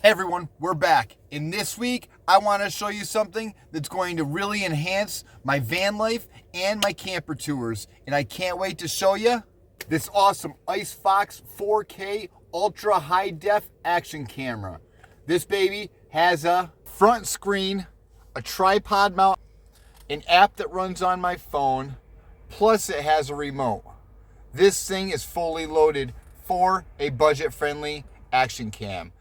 Everyone, we're back. And this week, I want to show you something that's going to really enhance my van life and my camper tours. And I can't wait to show you this awesome ICEFOX 4K Ultra High Def action camera. This baby has a front screen, a tripod mount, an app that runs on my phone, plus it has a remote. This thing is fully loaded for a budget-friendly action cam.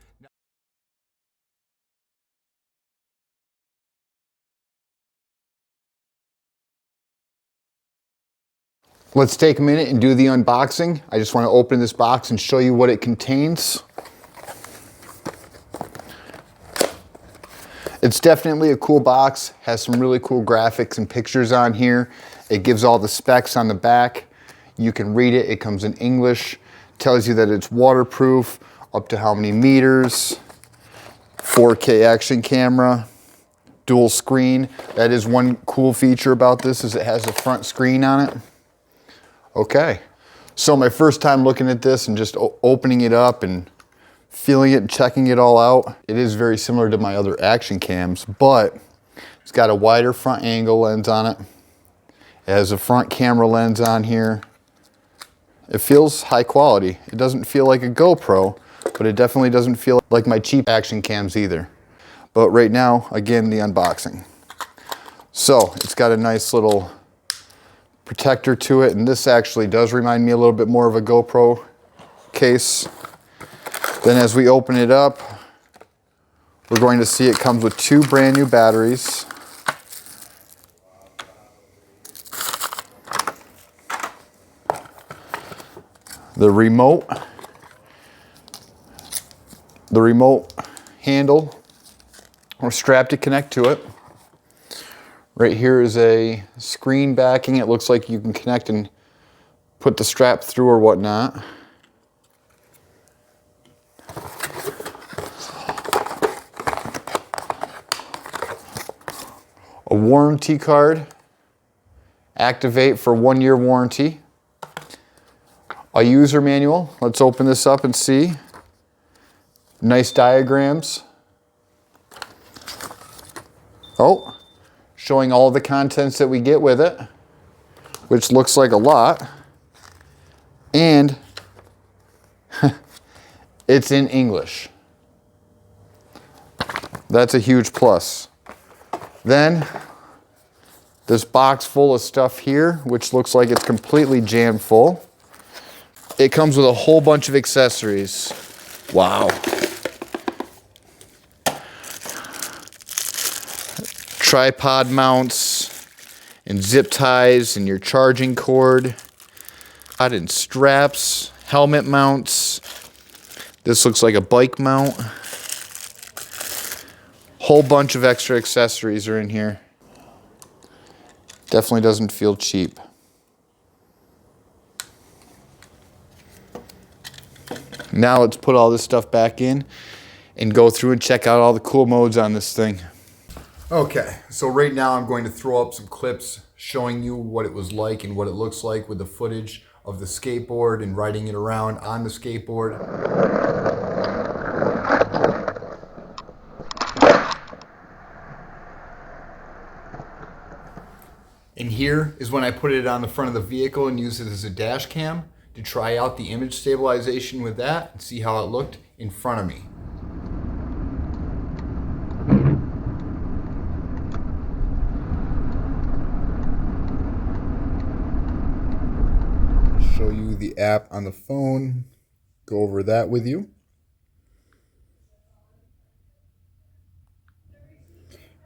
Let's take a minute and do the unboxing. I just want to open this box and show you what it contains. It's definitely a cool box, has some really cool graphics and pictures on here. It gives all the specs on the back. You can read it, it comes in English. Tells you that it's waterproof, up to how many meters, 4K action camera, dual screen. That is one cool feature about this, is it has a front screen on it. Okay, so my first time looking at this and just opening it up and feeling it and checking it all out, it is very similar to my other action cams, but it's got a wider front angle lens on it. It has a front camera lens on here. It feels high quality. It doesn't feel like a GoPro, but it definitely doesn't feel like my cheap action cams either. But right now, again, the unboxing. So it's got a nice little protector to it, and this actually does remind me a little bit more of a GoPro case. Then as we open it up, we're going to see it comes with two brand new batteries. The remote handle or strap to connect to it. Right here is a screen backing. It looks like you can connect and put the strap through or whatnot. A warranty card. Activate for 1-year warranty. A user manual. Let's open this up and see. Nice diagrams. Oh. Showing all the contents that we get with it, which looks like a lot. And it's in English. That's a huge plus. Then this box full of stuff here, which looks like it's completely jammed full. It comes with a whole bunch of accessories. Wow. Tripod mounts and zip ties and your charging cord, and straps, helmet mounts. This looks like a bike mount. Whole bunch of extra accessories are in here. Definitely doesn't feel cheap. Now let's put all this stuff back in and go through and check out all the cool modes on this thing. Okay, so right now I'm going to throw up some clips showing you what it was like and what it looks like with the footage of the skateboard and riding it around on the skateboard. And here is when I put it on the front of the vehicle and use it as a dash cam to try out the image stabilization with that and see how it looked in front of me. Show you the app on the phone, go over that with you.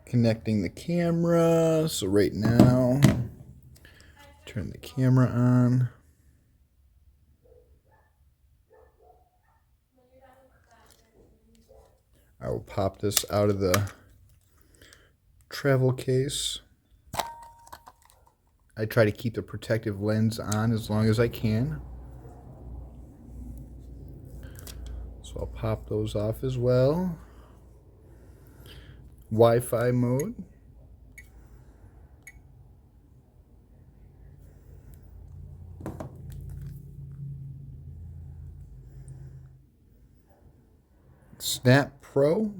Connecting the camera, so right now, turn the camera on. I will pop this out of the travel case. I try to keep the protective lens on as long as I can. So I'll pop those off as well. Wi-Fi mode. Snap Pro.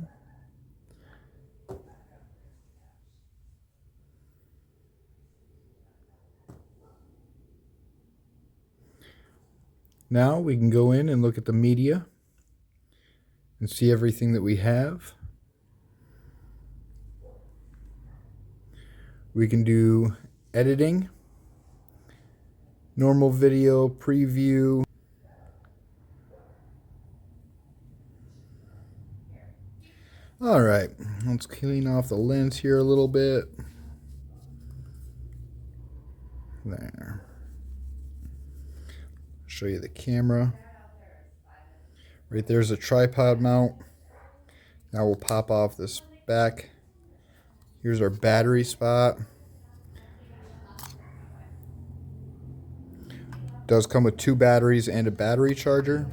Now we can go in and look at the media and see everything that we have. We can do editing, normal video, preview. All right, let's clean off the lens here a little bit. There. Show you the camera. Right there's a tripod mount. Now we'll pop off this back. Here's our battery spot. Does come with 2 batteries and a battery charger.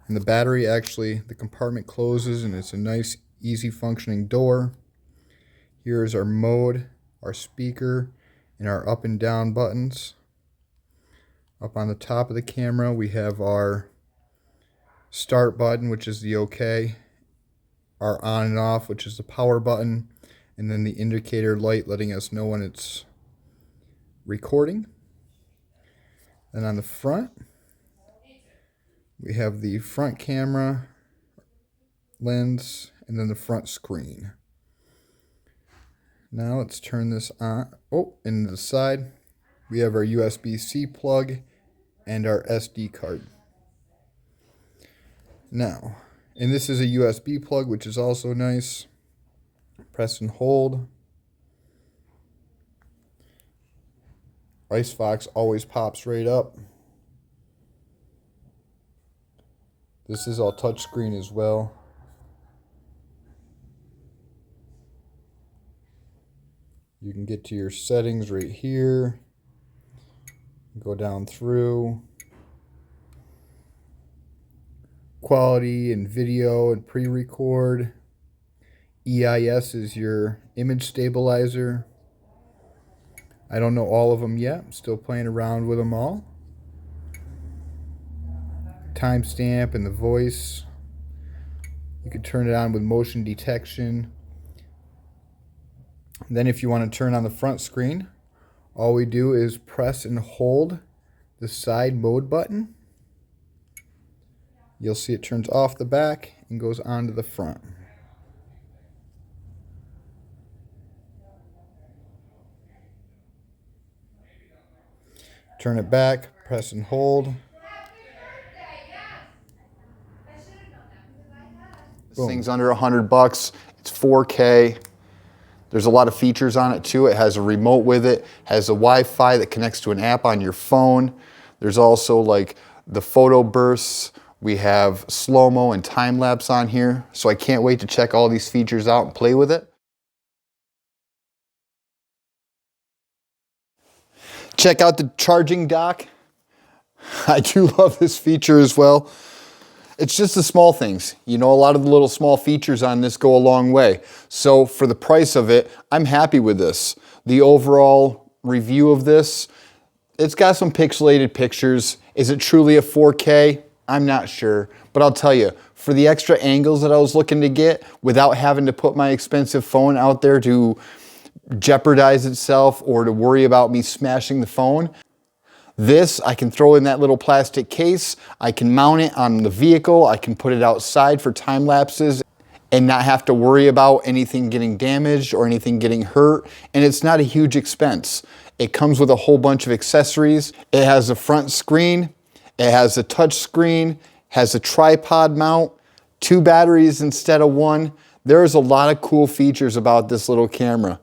And the battery actually, the compartment closes and it's a nice, easy functioning door. Here is our mode, our speaker, and our up and down buttons. Up on the top of the camera, we have our start button, which is the OK, our on and off, which is the power button, and then the indicator light letting us know when it's recording. And on the front, we have the front camera, lens, and then the front screen. Now let's turn this on. Oh, and to the side, we have our USB-C plug and our SD card. Now, and this is a USB plug, which is also nice. Press and hold. ICEFOX always pops right up. This is all touchscreen as well. You can get to your settings right here. Go down through. Quality and video and pre-record. EIS is your image stabilizer. I don't know all of them yet. I'm still playing around with them all. Timestamp and the voice. You can turn it on with motion detection. Then if you want to turn on the front screen, all we do is press and hold the side mode button. You'll see it turns off the back and goes onto the front. Turn it back, press and hold. This thing's under $100. It's 4K. There's a lot of features on it too. It has a remote with it, has a Wi-Fi that connects to an app on your phone. There's also like the photo bursts. We have slow-mo and time-lapse on here. So I can't wait to check all these features out and play with it. Check out the charging dock. I do love this feature as well. It's just the small things. You know, a lot of the little small features on this go a long way. So for the price of it, I'm happy with this. The overall review of this, it's got some pixelated pictures. Is it truly a 4K? I'm not sure. But I'll tell you, for the extra angles that I was looking to get without having to put my expensive phone out there to jeopardize itself or to worry about me smashing the phone, this, I can throw in that little plastic case, I can mount it on the vehicle, I can put it outside for time lapses and not have to worry about anything getting damaged or anything getting hurt, and it's not a huge expense. It comes with a whole bunch of accessories. It has a front screen, it has a touch screen, has a tripod mount, 2 batteries instead of 1. There's a lot of cool features about this little camera.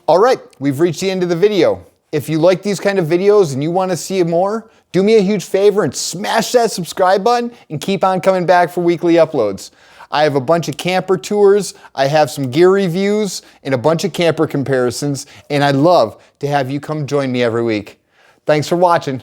All right, we've reached the end of the video. If you like these kind of videos and you want to see more, do me a huge favor and smash that subscribe button and keep on coming back for weekly uploads. I have a bunch of camper tours, I have some gear reviews, and a bunch of camper comparisons, and I'd love to have you come join me every week. Thanks for watching.